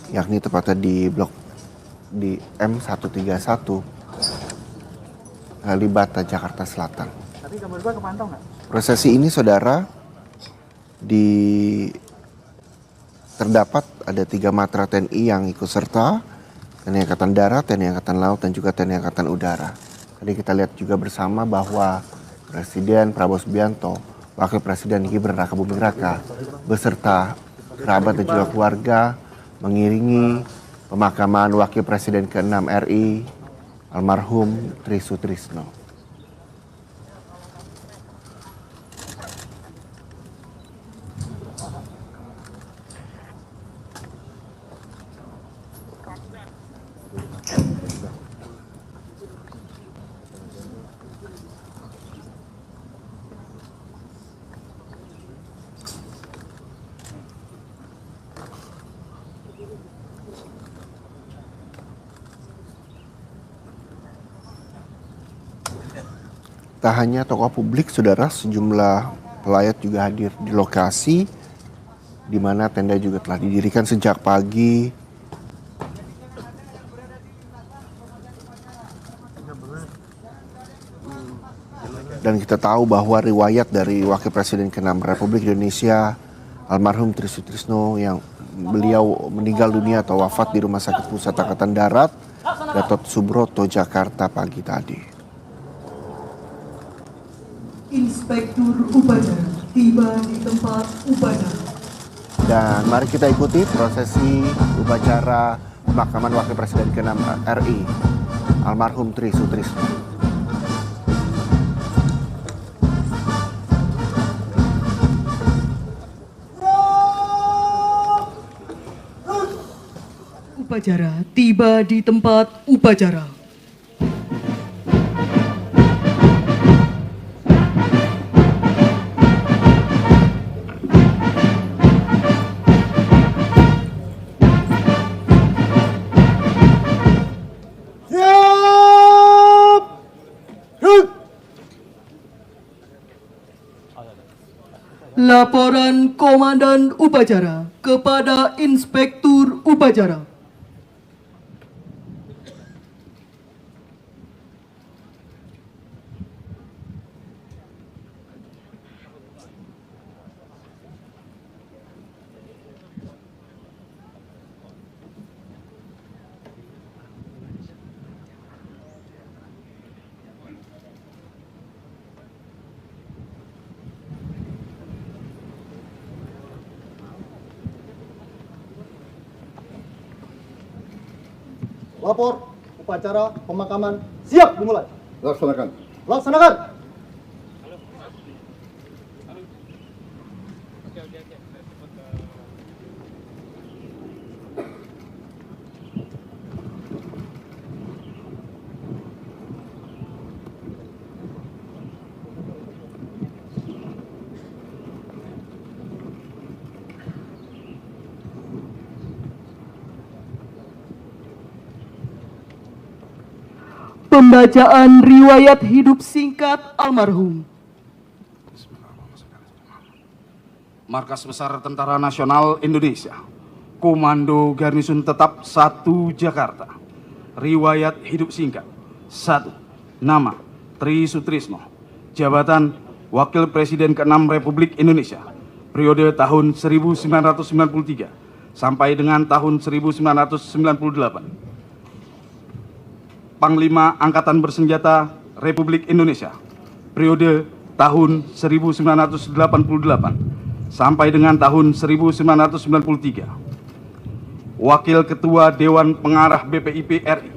yakni tepatnya di blok di M131 Kalibata, Jakarta Selatan. Tapi gambar gua kepantau nggak? Prosesi ini saudara terdapat ada 3 matra TNI yang ikut serta, TNI Angkatan Darat, TNI Angkatan Laut, dan juga TNI Angkatan Udara. Tadi kita lihat juga bersama bahwa Presiden Prabowo Subianto, Wakil Presiden Gibran Rakabuming Raka, beserta kerabat dan juga keluarga mengiringi pemakaman Wakil Presiden ke-6 RI, almarhum Tri Sutrisno. Tak hanya tokoh publik, saudara, sejumlah pelayat juga hadir di lokasi di mana tenda juga telah didirikan sejak pagi. Dan kita tahu bahwa riwayat dari Wakil Presiden ke-6 Republik Indonesia, almarhum Tri Sutrisno, yang beliau meninggal dunia atau wafat di Rumah Sakit Pusat Angkatan Darat Gatot Subroto, Jakarta pagi tadi. Inspektur Upacara tiba di tempat upacara. Dan mari kita ikuti prosesi upacara pemakaman Wakil Presiden ke-6 RI, almarhum Tri Sutrisno. Upacara tiba di tempat upacara. Laporan Komandan Upacara kepada Inspektur Upacara. Lapor upacara pemakaman siap dimulai. Laksanakan. Laksanakan. Pembacaan riwayat hidup singkat almarhum. Markas Besar Tentara Nasional Indonesia, Komando Garnisun Tetap 1 Jakarta. Riwayat hidup singkat. 1. Nama Tri Sutrisno. Jabatan Wakil Presiden ke-6 Republik Indonesia. Periode tahun 1993 sampai dengan tahun 1998. Panglima Angkatan Bersenjata Republik Indonesia, periode tahun 1988 sampai dengan tahun 1993. Wakil Ketua Dewan Pengarah BPIP RI.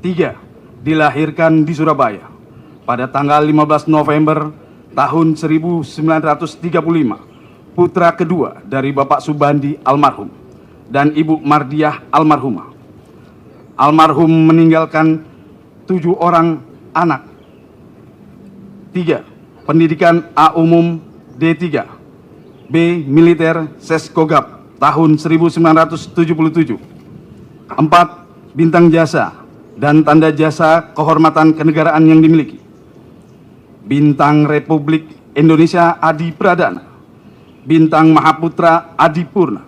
3. Dilahirkan di Surabaya pada tanggal 15 November tahun 1935. Putra kedua dari Bapak Subandi almarhum dan Ibu Mardiah almarhumah. Almarhum meninggalkan 7 orang anak. 3. Pendidikan A umum D3, B militer Seskogap tahun 1977. 4. Bintang jasa dan tanda jasa kehormatan kenegaraan yang dimiliki. Bintang Republik Indonesia Adi Pradana, Bintang Mahaputra Adi Purna,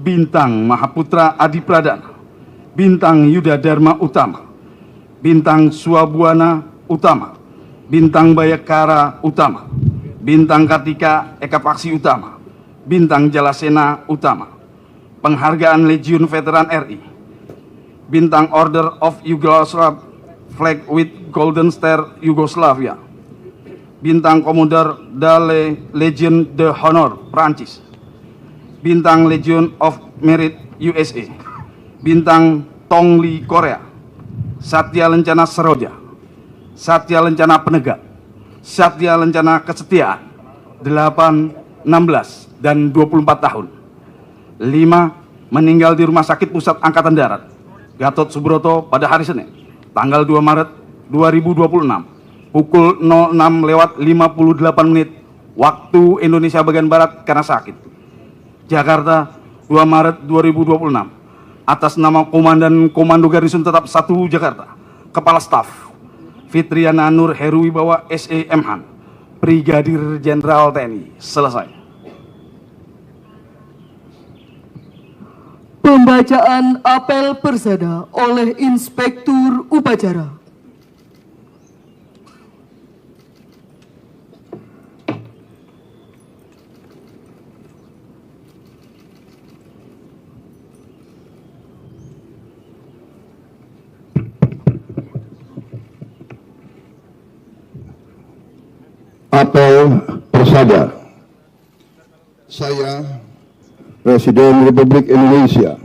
Bintang Mahaputra Adi Pradana, Bintang Yuda Dharma Utama, Bintang Suabuana Utama, Bintang Bayakara Utama, Bintang Kartika Eka Paksi Utama, Bintang Jalasena Utama, Penghargaan Legiun Veteran RI, Bintang Order of Yugoslavia Flag with Golden Star Yugoslavia, Bintang Komodor Dale Legion de Honor Prancis, Bintang Legion of Merit USA, Bintang Tongli Korea, Satya Lencana Seroja, Satya Lencana Penegak, Satya Lencana Kesetiaan, 8, 16, dan 24 tahun. 5. Meninggal di Rumah Sakit Pusat Angkatan Darat, Gatot Subroto pada hari Senin, tanggal 2 Maret 2026, pukul 06.58 waktu Indonesia bagian Barat karena sakit. Jakarta, 2 Maret 2026, atas nama Komandan Komando Garnisun Tetap 1 Jakarta, Kepala Staf Fitriana Nur Heruwibawa SE Mhan, Brigadir Jenderal TNI. Selesai. Pembacaan apel persada oleh Inspektur Upacara. Apel persada. Saya, Presiden Republik Indonesia,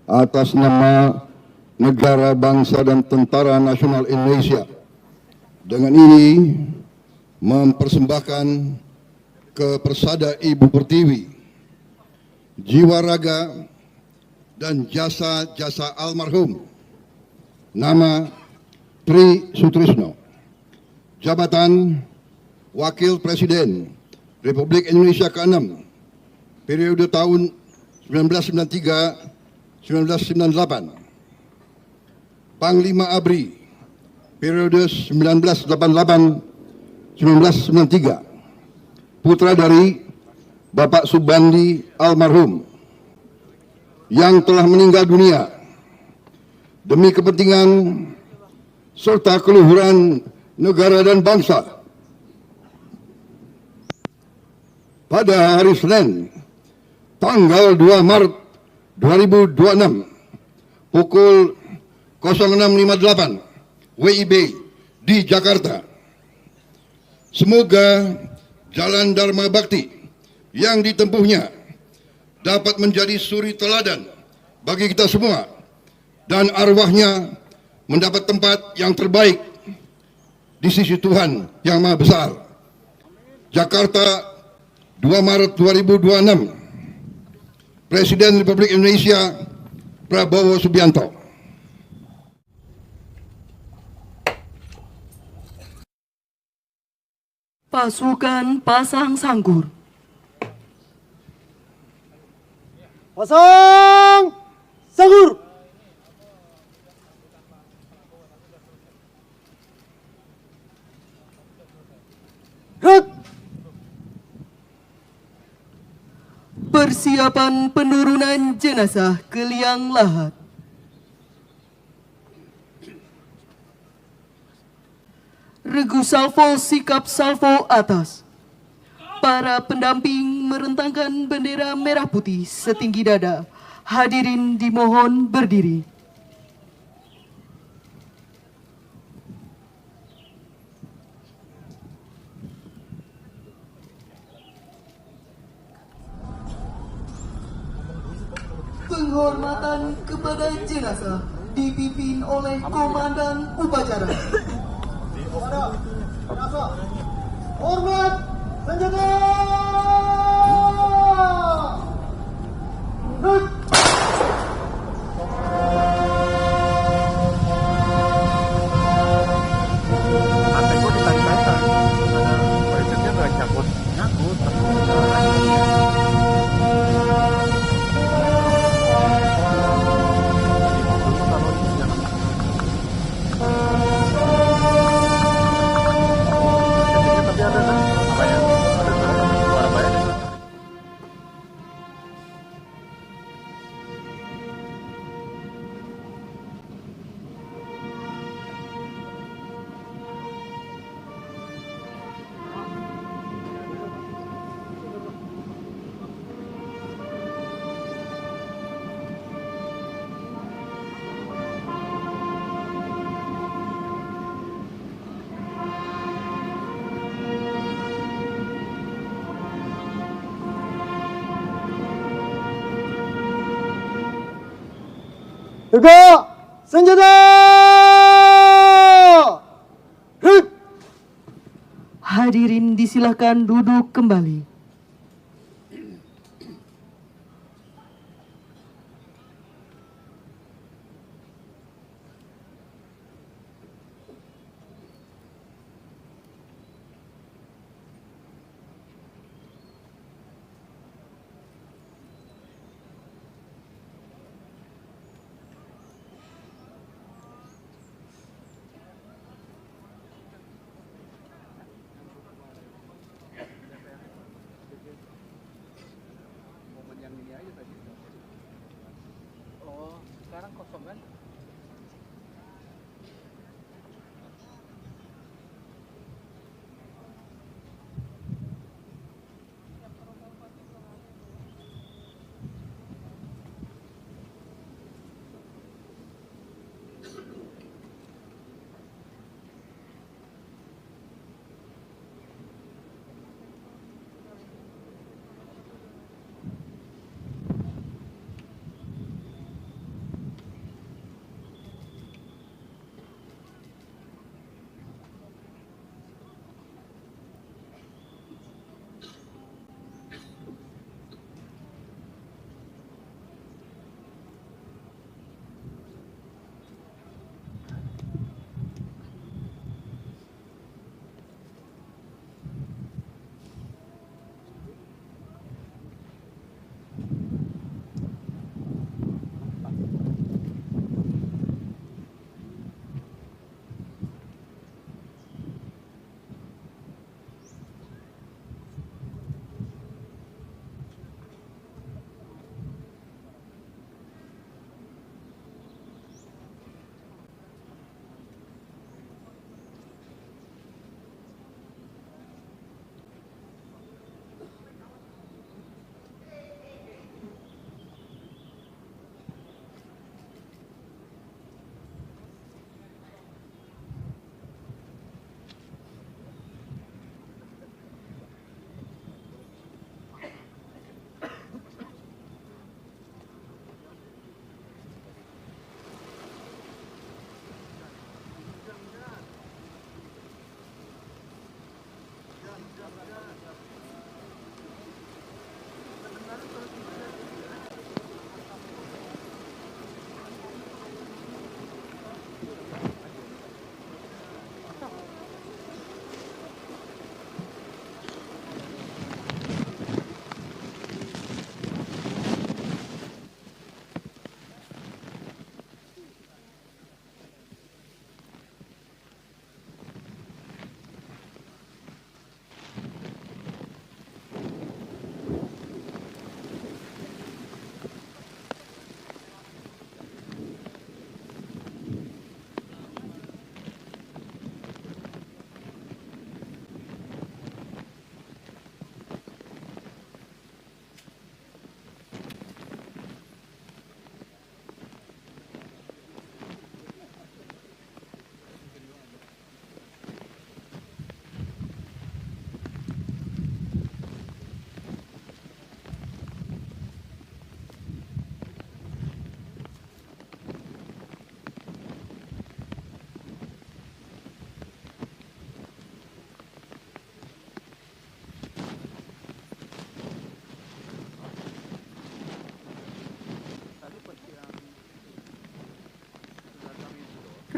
atas nama negara, bangsa, dan Tentara Nasional Indonesia, dengan ini mempersembahkan ke Persada Ibu Pertiwi jiwa raga dan jasa-jasa almarhum. Nama Tri Sutrisno, jabatan Wakil Presiden Republik Indonesia ke-6 periode tahun 1993-1998, Panglima ABRI periode 1988-1993, putra dari Bapak Subandi almarhum yang telah meninggal dunia demi kepentingan serta keluhuran negara dan bangsa. Pada hari Senin, tanggal 2 Maret 2026, pukul 06.58 WIB di Jakarta. Semoga jalan Dharma Bakti yang ditempuhnya dapat menjadi suri teladan bagi kita semua dan arwahnya mendapat tempat yang terbaik di sisi Tuhan Yang Maha Besar. Jakarta, 2 Maret 2026, Presiden Republik Indonesia Prabowo Subianto. Pasukan Pasang Sangkur. Pasang Sangkur. Gerak. Persiapan penurunan jenazah ke liang lahat. Regu salvo sikap salvo atas. Para pendamping merentangkan bendera merah putih setinggi dada. Hadirin dimohon berdiri. Penghormatan kepada jenazah dipimpin oleh Komandan Upacara. Hormat senjata. Tegak! Senjata! Rut! Hadirin disilahkan duduk kembali.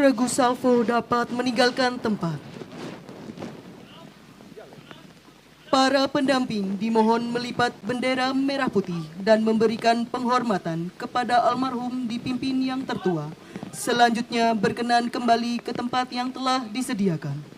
Regu salvo dapat meninggalkan tempat. Para pendamping dimohon melipat bendera merah putih dan memberikan penghormatan kepada almarhum dipimpin yang tertua. Selanjutnya berkenan kembali ke tempat yang telah disediakan.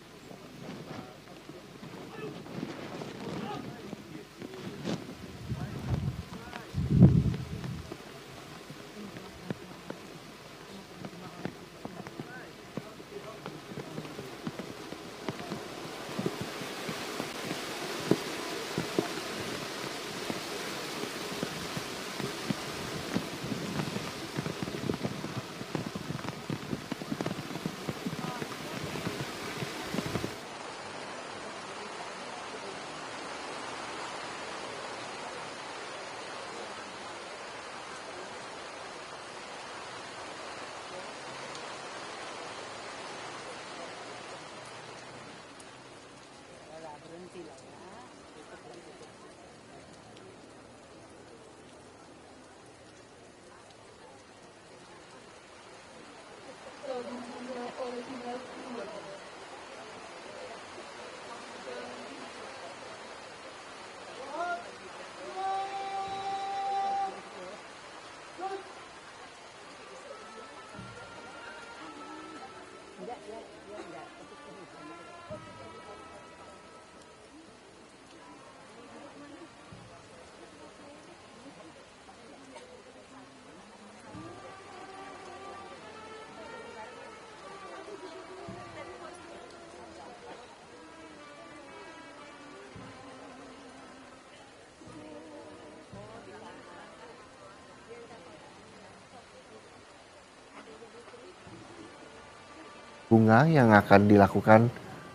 bunga yang akan dilakukan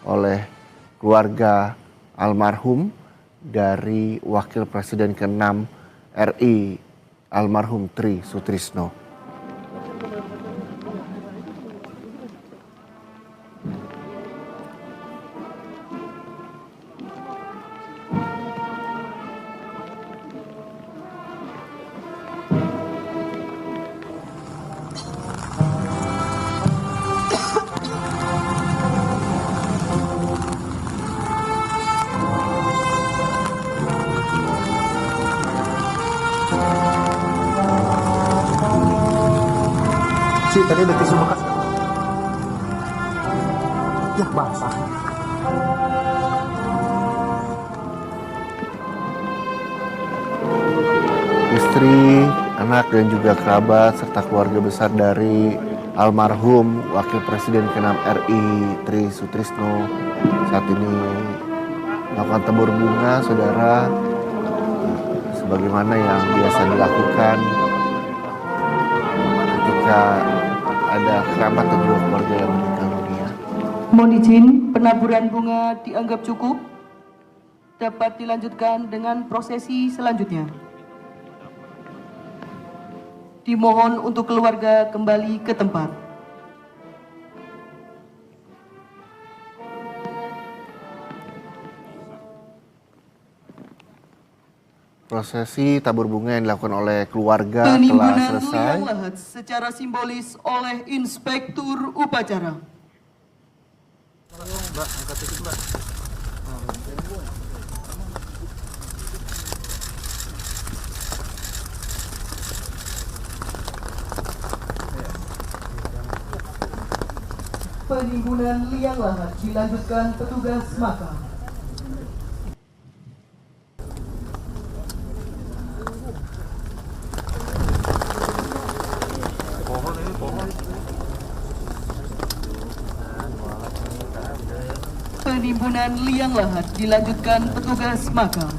oleh keluarga almarhum dari Wakil Presiden ke-6 RI almarhum Tri Sutrisno. Si tadi ada tisu bekas. Ya basah. Istri, anak dan juga kerabat serta keluarga besar dari almarhum Wakil Presiden ke-6 RI Tri Sutrisno saat ini melakukan tebur bunga, saudara, sebagaimana yang biasa dilakukan ketika ada kerabat dan juga keluarga yang meninggal dunia. Mohon izin, penaburan bunga dianggap cukup. Dapat dilanjutkan dengan prosesi selanjutnya. Dimohon untuk keluarga kembali ke tempat. Prosesi tabur bunga yang dilakukan oleh keluarga telah Penimbunan selesai. liang lahat secara simbolis oleh Inspektur Upacara. Penimbunan liang lahat dilanjutkan petugas makam. Penimbunan liang lahat dilanjutkan petugas makam.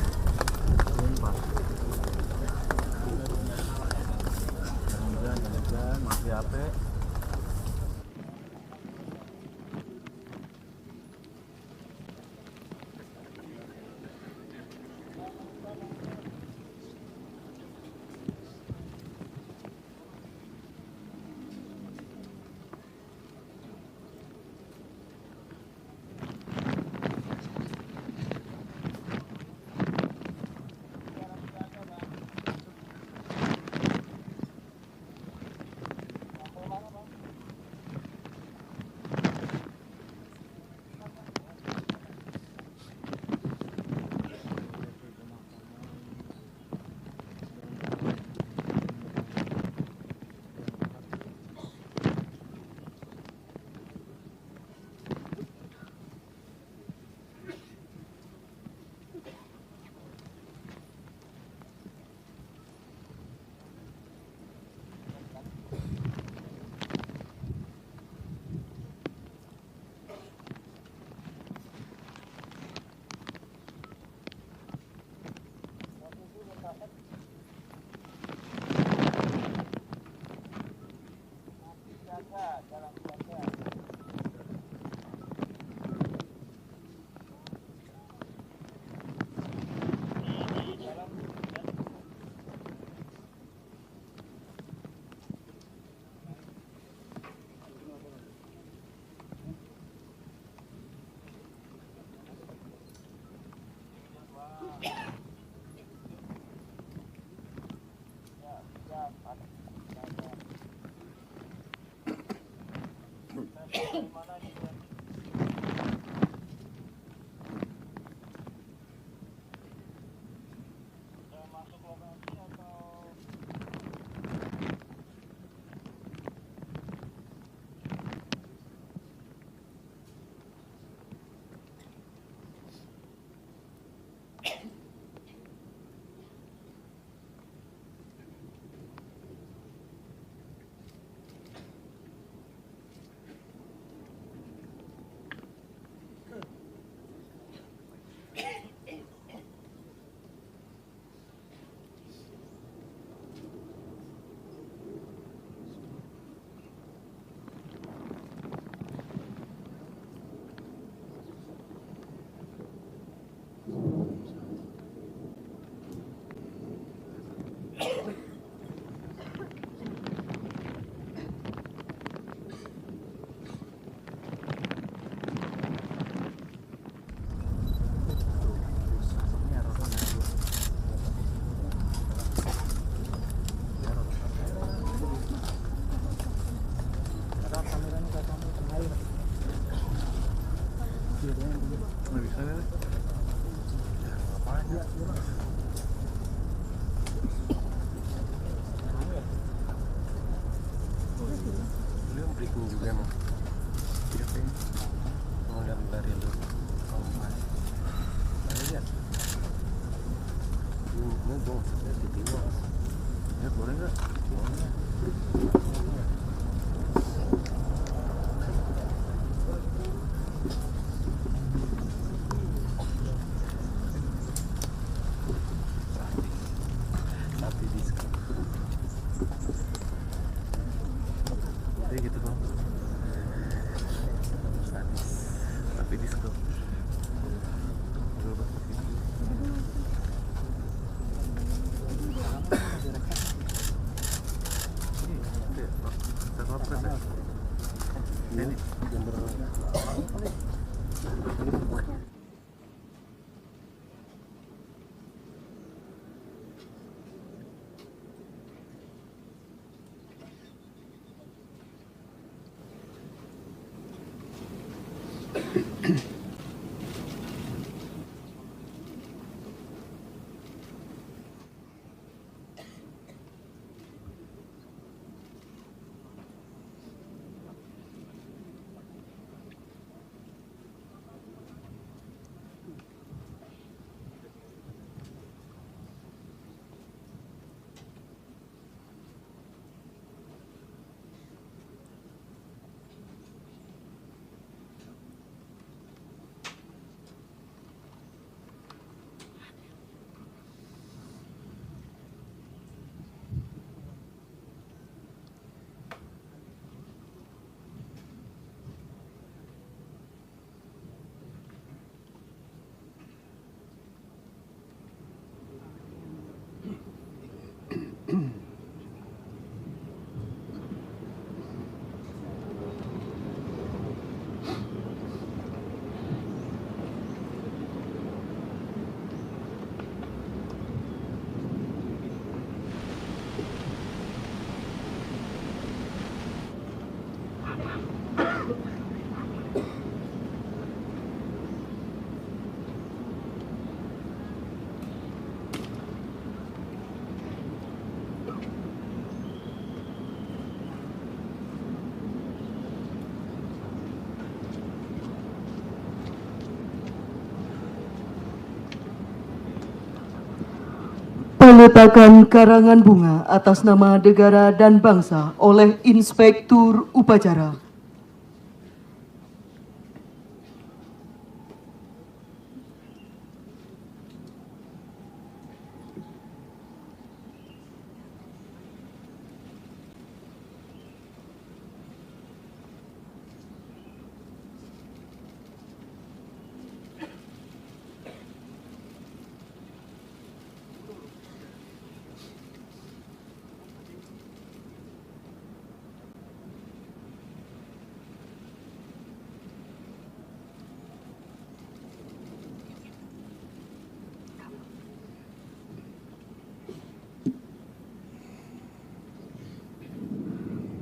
Peletakan karangan bunga atas nama negara dan bangsa oleh Inspektur Upacara.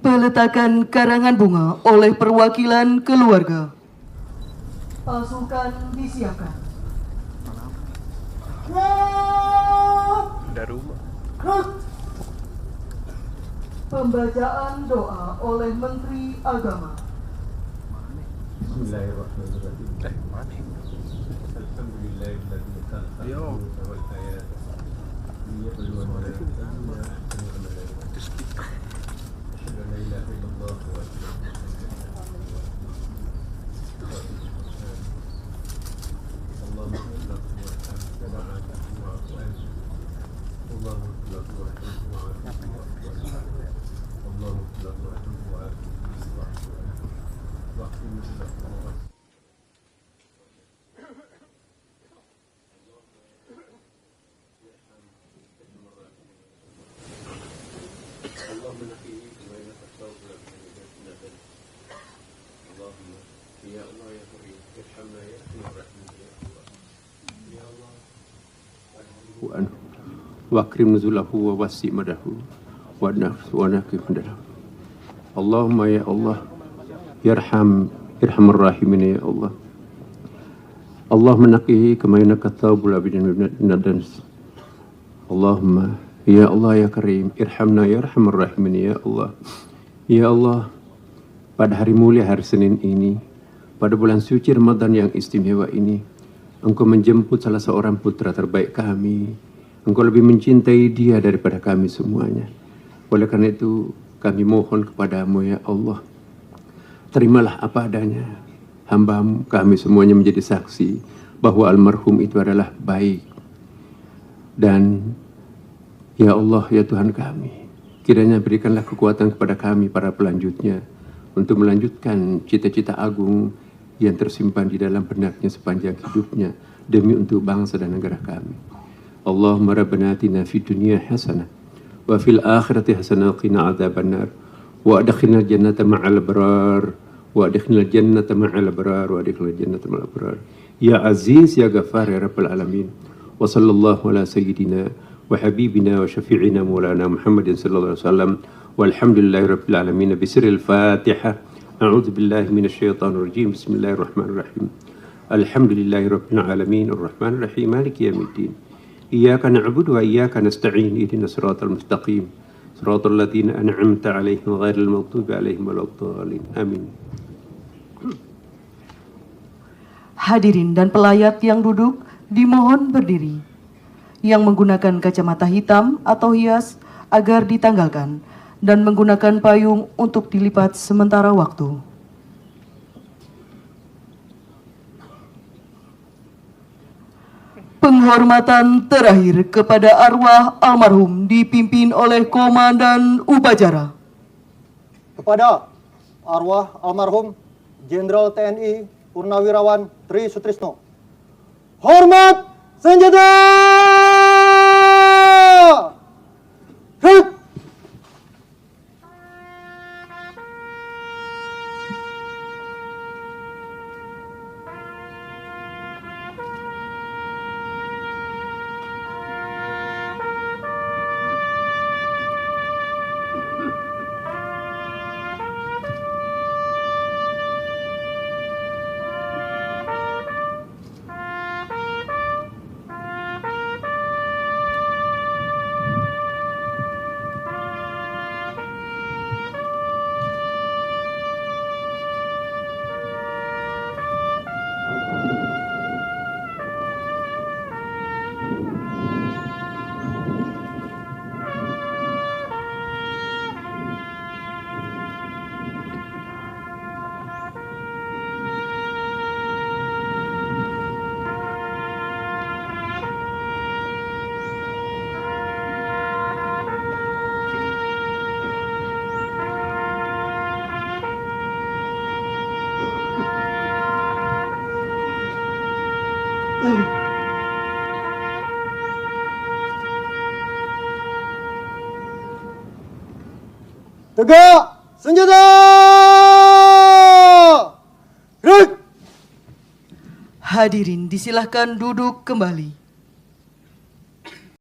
Peletakan karangan bunga oleh perwakilan keluarga. Pasukan disiapkan. Pembacaan doa oleh Menteri Agama. Wakrim nuzulahu wa wasi' madahu wa nakif madahu. Allahumma ya Allah irhamar rahimin ya Allah. Allahumma naqihi kama yanqa thawbul abidin min ad-dans. Allahumma ya Allah ya Karim irhamna ya arhamar rahimin ya Allah. Ya Allah pada hari mulia hari Senin ini, pada bulan suci Ramadan yang istimewa ini, Engkau menjemput salah seorang putra terbaik kami. Engkau lebih mencintai dia daripada kami semuanya. Oleh karena itu, kami mohon kepadamu ya Allah, terimalah apa adanya. Hamba-Mu kami semuanya menjadi saksi bahwa almarhum itu adalah baik. Dan ya Allah, ya Tuhan kami, kiranya berikanlah kekuatan kepada kami para pelanjutnya untuk melanjutkan cita-cita agung yang tersimpan di dalam benaknya sepanjang hidupnya demi untuk bangsa dan negara kami. Allahumma rabbana atina fid dunya hasanah wa fil akhirati hasanah wa qina adzabannar wa adkhilna jannata ma'al abrar wa adkhilna jannata ma'al abrar wa adkhilna jannata ma'al abrar ya aziz ya ghafar ya rabbal alamin wa sallallahu ala sayyidina wa habibina wa syafi'ina maulana Muhammadin sallallahu alaihi wasallam walhamdulillahi rabbil alamin bisiril fatihah. A'udzu billahi minasyaitonir rajim. Bismillahirrahmanirrahim. Alhamdulillahi rabbil alamin arrahmanir rahim maliki yaumiddin. Iyyaka na'budu wa iyyaka nasta'in ihdinas siratal mustaqim siratal ladzina an'amta 'alaihim ghairil maghdubi 'alaihim waladdallin. Amin. Hadirin dan pelayat yang duduk dimohon berdiri. Yang menggunakan kacamata hitam atau hias agar ditanggalkan dan menggunakan payung untuk dilipat sementara waktu. Penghormatan terakhir kepada arwah almarhum dipimpin oleh Komandan Upacara. Kepada arwah almarhum Jenderal TNI Purnawirawan Tri Sutrisno. Hormat senjata! Hut! Tegak senjata! Hadirin disilahkan duduk kembali.